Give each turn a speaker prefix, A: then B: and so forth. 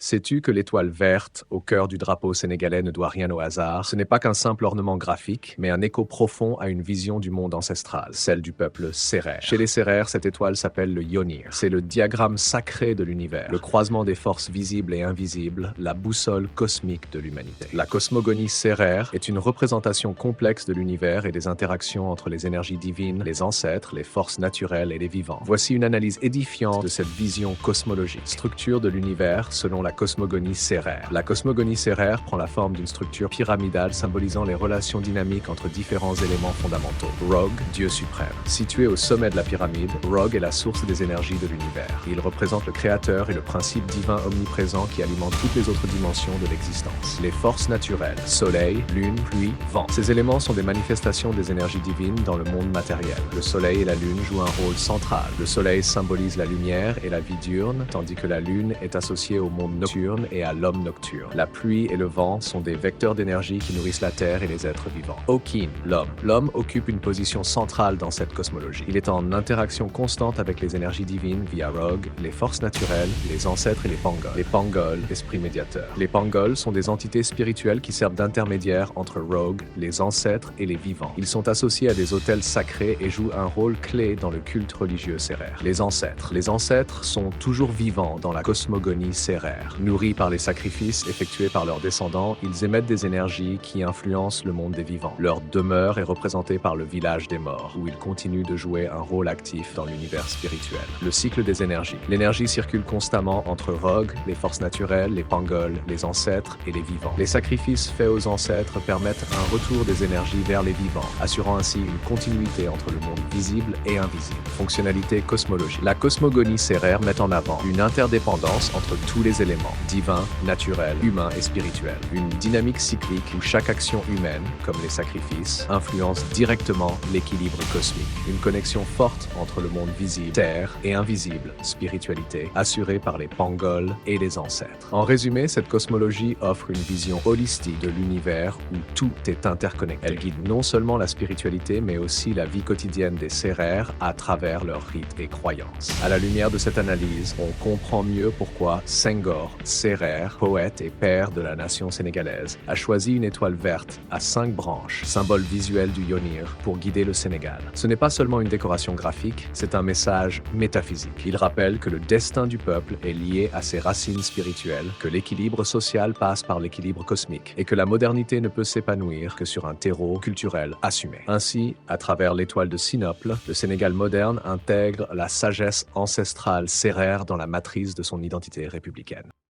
A: Sais-tu que l'étoile verte, au cœur du drapeau sénégalais, ne doit rien au hasard? Ce n'est pas qu'un simple ornement graphique, mais un écho profond à une vision du monde ancestral, celle du peuple Sérère. Chez les Sérères, cette étoile s'appelle le Yonir. C'est le diagramme sacré de l'univers, le croisement des forces visibles et invisibles, la boussole cosmique de l'humanité. La cosmogonie Sérère est une représentation complexe de l'univers et des interactions entre les énergies divines, les ancêtres, les forces naturelles et les vivants. Voici une analyse édifiante de cette vision cosmologique. Structure de l'univers selon la cosmogonie sérère. La cosmogonie sérère prend la forme d'une structure pyramidale symbolisant les relations dynamiques entre différents éléments fondamentaux. Rog, Dieu suprême. Situé au sommet de la pyramide, Rog est la source des énergies de l'univers. Il représente le créateur et le principe divin omniprésent qui alimente toutes les autres dimensions de l'existence. Les forces naturelles, soleil, lune, pluie, vent. Ces éléments sont des manifestations des énergies divines dans le monde matériel. Le soleil et la lune jouent un rôle central. Le soleil symbolise la lumière et la vie diurne, tandis que la lune est associée au monde nocturne et à l'homme nocturne. La pluie et le vent sont des vecteurs d'énergie qui nourrissent la terre et les êtres vivants. Okin, l'homme. L'homme occupe une position centrale dans cette cosmologie. Il est en interaction constante avec les énergies divines via Rog, les forces naturelles, les ancêtres et les Pangols. Les Pangols, esprit médiateur. Les Pangols sont des entités spirituelles qui servent d'intermédiaires entre Rog, les ancêtres et les vivants. Ils sont associés à des autels sacrés et jouent un rôle clé dans le culte religieux sérère. Les ancêtres. Les ancêtres sont toujours vivants dans la cosmogonie sérère. Nourris par les sacrifices effectués par leurs descendants, ils émettent des énergies qui influencent le monde des vivants. Leur demeure est représentée par le village des morts, où ils continuent de jouer un rôle actif dans l'univers spirituel. Le cycle des énergies. L'énergie circule constamment entre Rog, les forces naturelles, les Pangols, les ancêtres et les vivants. Les sacrifices faits aux ancêtres permettent un retour des énergies vers les vivants, assurant ainsi une continuité entre le monde visible et invisible. Fonctionnalité cosmologique. La cosmogonie sérère met en avant une interdépendance entre tous les éléments, divin, naturel, humain et spirituel. Une dynamique cyclique où chaque action humaine, comme les sacrifices, influence directement l'équilibre cosmique. Une connexion forte entre le monde visible, terre, et invisible, spiritualité, assurée par les Pangols et les ancêtres. En résumé, cette cosmologie offre une vision holistique de l'univers où tout est interconnecté. Elle guide non seulement la spiritualité, mais aussi la vie quotidienne des Sérères à travers leurs rites et croyances. À la lumière de cette analyse, on comprend mieux pourquoi Senghor, Sérère, poète et père de la nation sénégalaise, a choisi une étoile verte à 5 branches, symbole visuel du Yonir, pour guider le Sénégal. Ce n'est pas seulement une décoration graphique, c'est un message métaphysique. Il rappelle que le destin du peuple est lié à ses racines spirituelles, que l'équilibre social passe par l'équilibre cosmique, et que la modernité ne peut s'épanouir que sur un terreau culturel assumé. Ainsi, à travers l'étoile de Sinople, le Sénégal moderne intègre la sagesse ancestrale sérère dans la matrice de son identité républicaine.